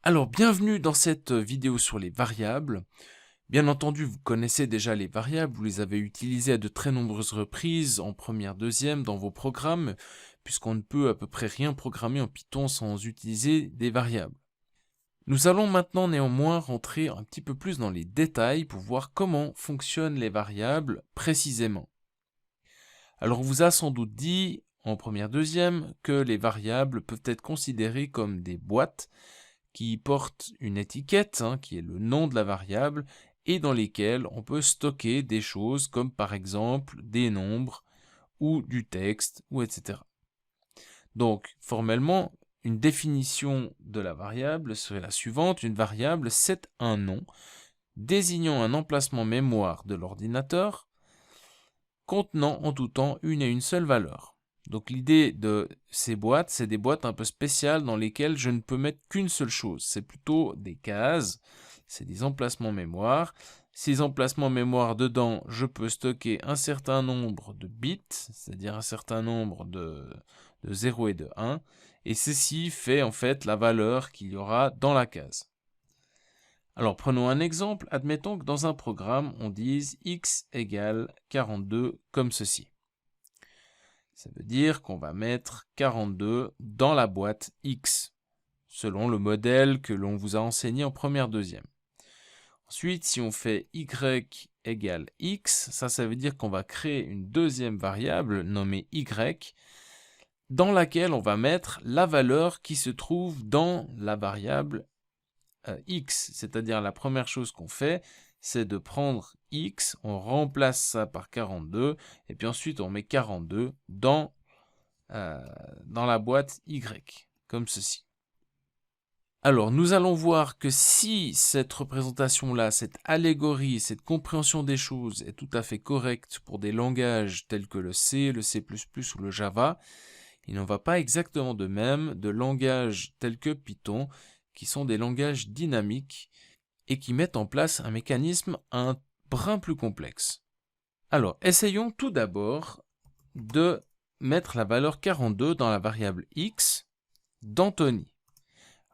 Alors, bienvenue dans cette vidéo sur les variables. Bien entendu, vous connaissez déjà les variables, vous les avez utilisées à de très nombreuses reprises, en première, deuxième, dans vos programmes, puisqu'on ne peut à peu près rien programmer en Python sans utiliser des variables. Nous allons maintenant néanmoins rentrer un petit peu plus dans les détails pour voir comment fonctionnent les variables précisément. Alors, on vous a sans doute dit, en première, deuxième, que les variables peuvent être considérées comme des boîtes qui portent une étiquette, qui est le nom de la variable, et dans lesquelles on peut stocker des choses comme par exemple des nombres ou du texte, ou etc. Donc, formellement, une définition de la variable serait la suivante. Une variable, c'est un nom désignant un emplacement mémoire de l'ordinateur contenant en tout temps une et une seule valeur. Donc l'idée de ces boîtes, c'est des boîtes un peu spéciales dans lesquelles je ne peux mettre qu'une seule chose. C'est plutôt des cases, c'est des emplacements mémoire. Ces emplacements mémoire dedans, je peux stocker un certain nombre de bits, c'est-à-dire un certain nombre de 0 et de 1. Et ceci fait en fait la valeur qu'il y aura dans la case. Alors prenons un exemple, admettons que dans un programme, on dise x égale 42 comme ceci. Ça veut dire qu'on va mettre 42 dans la boîte x, selon le modèle que l'on vous a enseigné en première, deuxième. Ensuite, si on fait y égale x, ça veut dire qu'on va créer une deuxième variable nommée y, dans laquelle on va mettre la valeur qui se trouve dans la variable x, c'est-à-dire la première chose qu'on fait, c'est de prendre x, on remplace ça par 42, et puis ensuite on met 42 dans la boîte y, comme ceci. Alors, nous allons voir que si cette représentation-là, cette allégorie, cette compréhension des choses est tout à fait correcte pour des langages tels que le C, le C++ ou le Java, il n'en va pas exactement de même de langages tels que Python, qui sont des langages dynamiques et qui mettent en place un mécanisme un brin plus complexe. Alors, essayons tout d'abord de mettre la valeur 42 dans la variable x d'Anthony.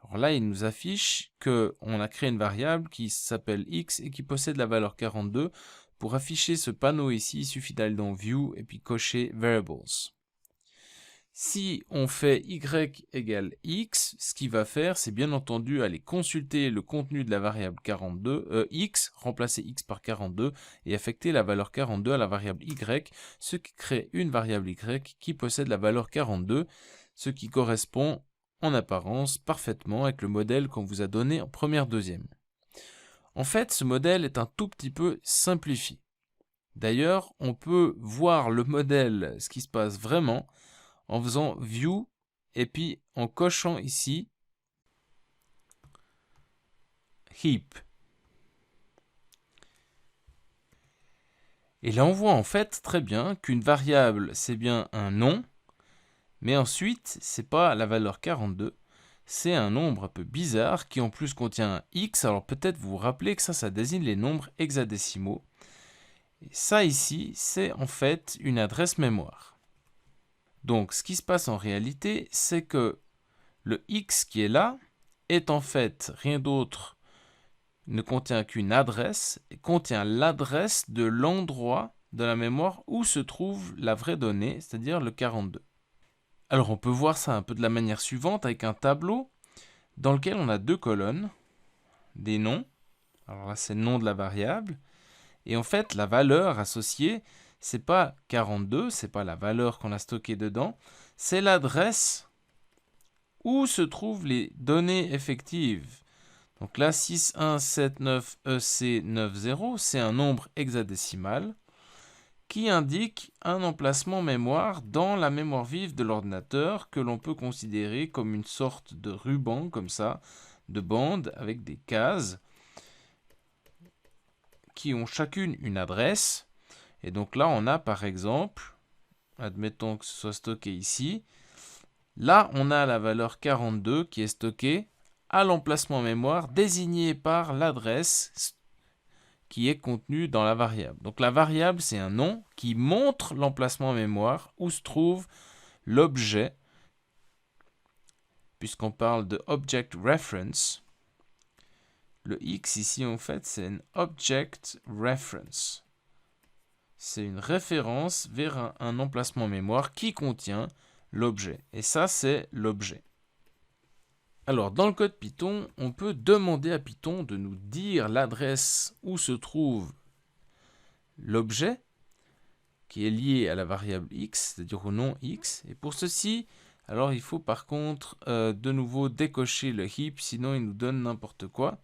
Alors là, il nous affiche qu'on a créé une variable qui s'appelle x et qui possède la valeur 42. Pour afficher ce panneau ici, il suffit d'aller dans View et puis cocher Variables. Si on fait y égale x, ce qu'il va faire, c'est bien entendu aller consulter le contenu de la variable 42, x, remplacer x par 42 et affecter la valeur 42 à la variable y, ce qui crée une variable y qui possède la valeur 42, ce qui correspond en apparence parfaitement avec le modèle qu'on vous a donné en première, deuxième. En fait, ce modèle est un tout petit peu simplifié. D'ailleurs, on peut voir le modèle, ce qui se passe vraiment, en faisant View et puis en cochant ici Heap. Et là, on voit en fait très bien qu'une variable, c'est bien un nom, mais ensuite, c'est pas la valeur 42, c'est un nombre un peu bizarre qui en plus contient un x. Alors peut-être vous vous rappelez que ça désigne les nombres hexadécimaux. Et ça ici, c'est en fait une adresse mémoire. Donc ce qui se passe en réalité, c'est que le x qui est là est en fait rien d'autre, ne contient qu'une adresse, et contient l'adresse de l'endroit de la mémoire où se trouve la vraie donnée, c'est-à-dire le 42. Alors on peut voir ça un peu de la manière suivante avec un tableau dans lequel on a deux colonnes, des noms, alors là c'est le nom de la variable, et en fait la valeur associée, c'est pas 42, c'est pas la valeur qu'on a stockée dedans, c'est l'adresse où se trouvent les données effectives. Donc là 6179EC90, c'est un nombre hexadécimal qui indique un emplacement mémoire dans la mémoire vive de l'ordinateur que l'on peut considérer comme une sorte de ruban, comme ça, de bande avec des cases qui ont chacune une adresse. Et donc là, on a par exemple, admettons que ce soit stocké ici, là, on a la valeur 42 qui est stockée à l'emplacement mémoire désigné par l'adresse qui est contenu dans la variable. Donc la variable, c'est un nom qui montre l'emplacement mémoire où se trouve l'objet, puisqu'on parle de Object Reference. Le X ici, en fait, c'est un object reference. C'est une référence vers un emplacement mémoire qui contient l'objet. Et ça, c'est l'objet. Alors, dans le code Python, on peut demander à Python de nous dire l'adresse où se trouve l'objet qui est lié à la variable x, c'est-à-dire au nom x. Et pour ceci, alors il faut par contre de nouveau décocher le heap, sinon il nous donne n'importe quoi.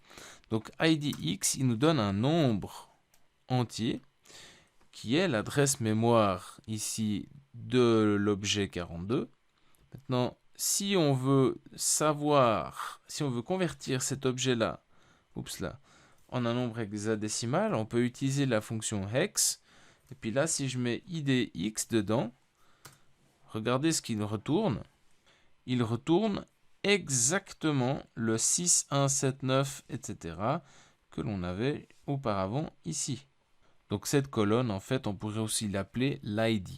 Donc id x, il nous donne un nombre entier qui est l'adresse mémoire ici de l'objet 42. Maintenant, si on veut savoir, si on veut convertir cet objet-là, en un nombre hexadécimal, on peut utiliser la fonction hex. Et puis là, si je mets idx dedans, regardez ce qu'il retourne. Il retourne exactement le 6179, etc. que l'on avait auparavant ici. Donc cette colonne, en fait, on pourrait aussi l'appeler l'id.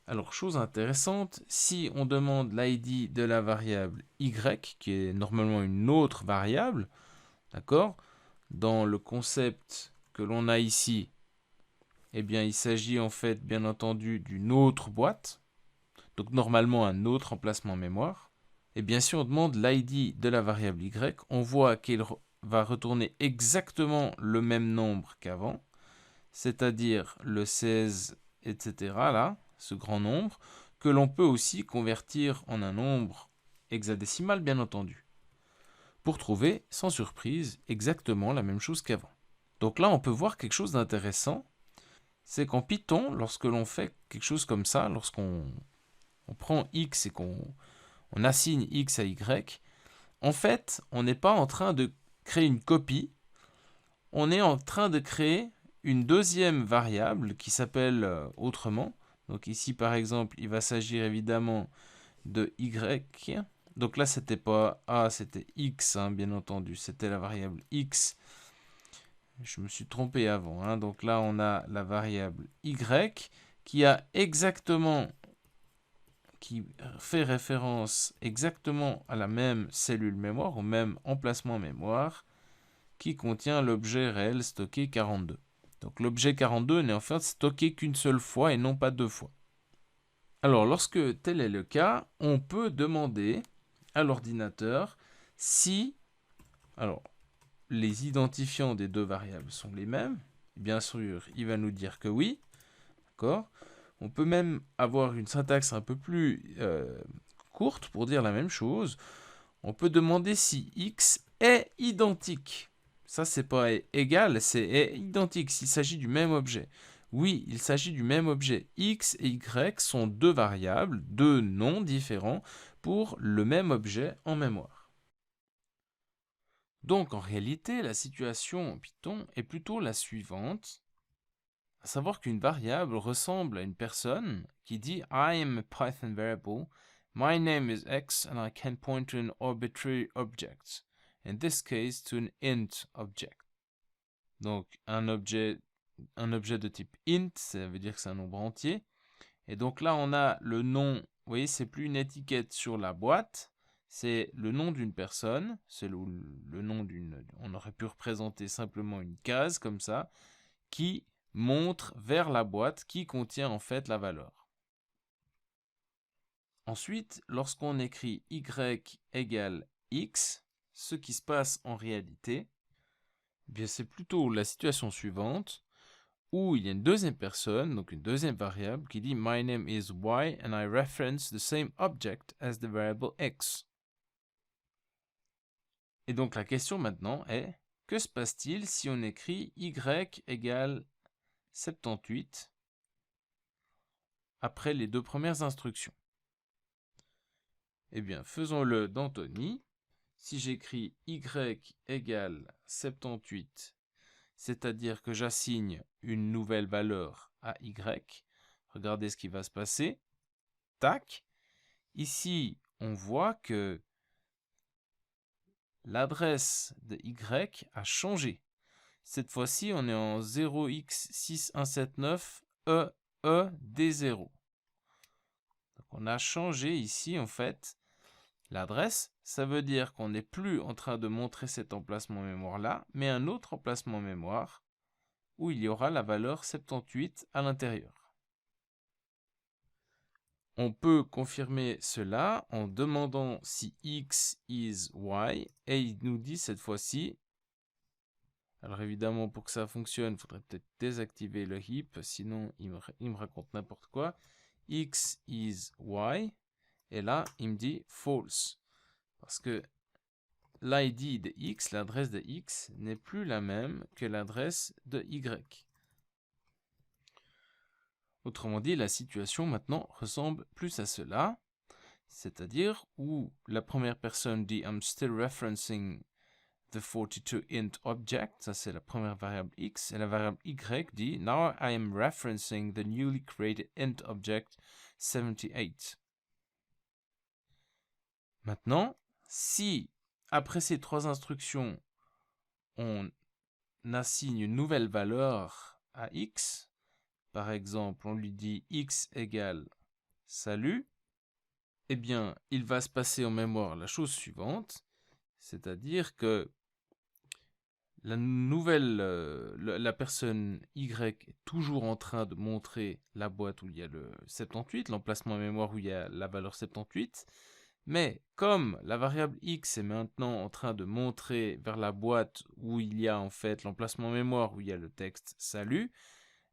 Alors, chose intéressante, si on demande l'id de la variable y, qui est normalement une autre variable, d'accord, dans le concept que l'on a ici, eh bien, il s'agit en fait, bien entendu, d'une autre boîte, donc normalement un autre emplacement mémoire. Et bien, si on demande l'id de la variable y, on voit qu'il va retourner exactement le même nombre qu'avant, c'est-à-dire le 16, etc., là, ce grand nombre, que l'on peut aussi convertir en un nombre hexadécimal, bien entendu, pour trouver, sans surprise, exactement la même chose qu'avant. Donc là, on peut voir quelque chose d'intéressant, c'est qu'en Python, lorsque l'on fait quelque chose comme ça, lorsqu'on prend x et qu'on assigne x à y, en fait, on n'est pas en train de créer une copie, on est en train de créer une deuxième variable qui s'appelle autrement. Donc ici, par exemple, il va s'agir évidemment de y. Donc là, c'était pas a, c'était x, hein, bien entendu. C'était la variable x. Je me suis trompé avant. Hein. Donc là, on a la variable y qui a exactement, qui fait référence exactement à la même cellule mémoire, au même emplacement mémoire, qui contient l'objet réel stocké 42. Donc l'objet 42 n'est en fait stocké qu'une seule fois et non pas deux fois. Alors lorsque tel est le cas, on peut demander à l'ordinateur si les identifiants des deux variables sont les mêmes. Bien sûr, il va nous dire que oui. D'accord ? On peut même avoir une syntaxe un peu plus courte pour dire la même chose. On peut demander si x est identique. Ça, c'est pas égal, c'est identique s'il s'agit du même objet. Oui, il s'agit du même objet. X et y sont deux variables, deux noms différents pour le même objet en mémoire. Donc, en réalité, la situation en Python est plutôt la suivante. À savoir qu'une variable ressemble à une personne qui dit I am a Python variable, my name is X and I can point to an arbitrary object. In this case, to an int object. Donc, un objet de type int, ça veut dire que c'est un nombre entier. Et donc là, on a le nom, vous voyez, c'est plus une étiquette sur la boîte, c'est le nom d'une personne, c'est le nom d'une... On aurait pu représenter simplement une case comme ça, qui montre vers la boîte qui contient en fait la valeur. Ensuite, lorsqu'on écrit y égale x, ce qui se passe en réalité, eh bien c'est plutôt la situation suivante, où il y a une deuxième personne, donc une deuxième variable, qui dit My name is y and I reference the same object as the variable x. Et donc la question maintenant est, que se passe-t-il si on écrit y égale 78 après les deux premières instructions? Eh bien, faisons-le d'Anthony. Si j'écris y égale 78, c'est-à-dire que j'assigne une nouvelle valeur à y, regardez ce qui va se passer. Tac. Ici, on voit que l'adresse de y a changé. Cette fois-ci, on est en 0x6179EED0. Donc, on a changé ici, en fait, L'adresse, ça veut dire qu'on n'est plus en train de montrer cet emplacement mémoire-là, mais un autre emplacement mémoire où il y aura la valeur 78 à l'intérieur. On peut confirmer cela en demandant si x is y, et il nous dit cette fois-ci, alors évidemment pour que ça fonctionne, il faudrait peut-être désactiver le heap, sinon il me raconte n'importe quoi, x is y, et là il me dit false, parce que l'ID de x, l'adresse de x, n'est plus la même que l'adresse de y. Autrement dit, la situation maintenant ressemble plus à cela, c'est-à-dire où la première personne dit I'm still referencing the 42 int object, ça c'est la première variable x, et la variable y dit now I am referencing the newly created int object 78. Maintenant, si après ces trois instructions, on assigne une nouvelle valeur à x, par exemple, on lui dit x égale salut, eh bien, il va se passer en mémoire la chose suivante, c'est-à-dire que la personne y est toujours en train de montrer la boîte où il y a le 78, l'emplacement mémoire où il y a la valeur 78, mais comme la variable x est maintenant en train de montrer vers la boîte où il y a en fait l'emplacement mémoire où il y a le texte salut,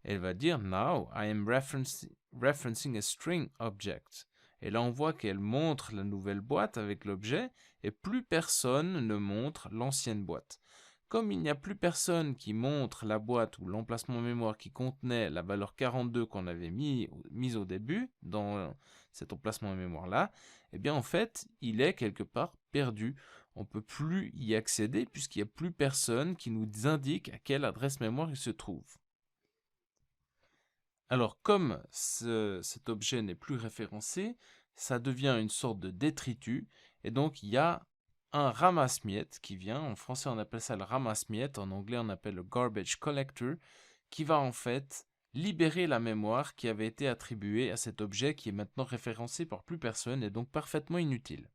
elle va dire now I am referencing a string object. Et là on voit qu'elle montre la nouvelle boîte avec l'objet et plus personne ne montre l'ancienne boîte. Comme il n'y a plus personne qui montre la boîte ou l'emplacement mémoire qui contenait la valeur 42 qu'on avait mise au début dans cet emplacement mémoire là, eh bien en fait il est quelque part perdu. On ne peut plus y accéder puisqu'il n'y a plus personne qui nous indique à quelle adresse mémoire il se trouve. Alors comme cet objet n'est plus référencé, ça devient une sorte de détritus et donc il y a un ramasse-miettes qui vient, en français on appelle ça le ramasse-miettes, en anglais on appelle le garbage collector, qui va en fait libérer la mémoire qui avait été attribuée à cet objet qui est maintenant référencé par plus personne et donc parfaitement inutile.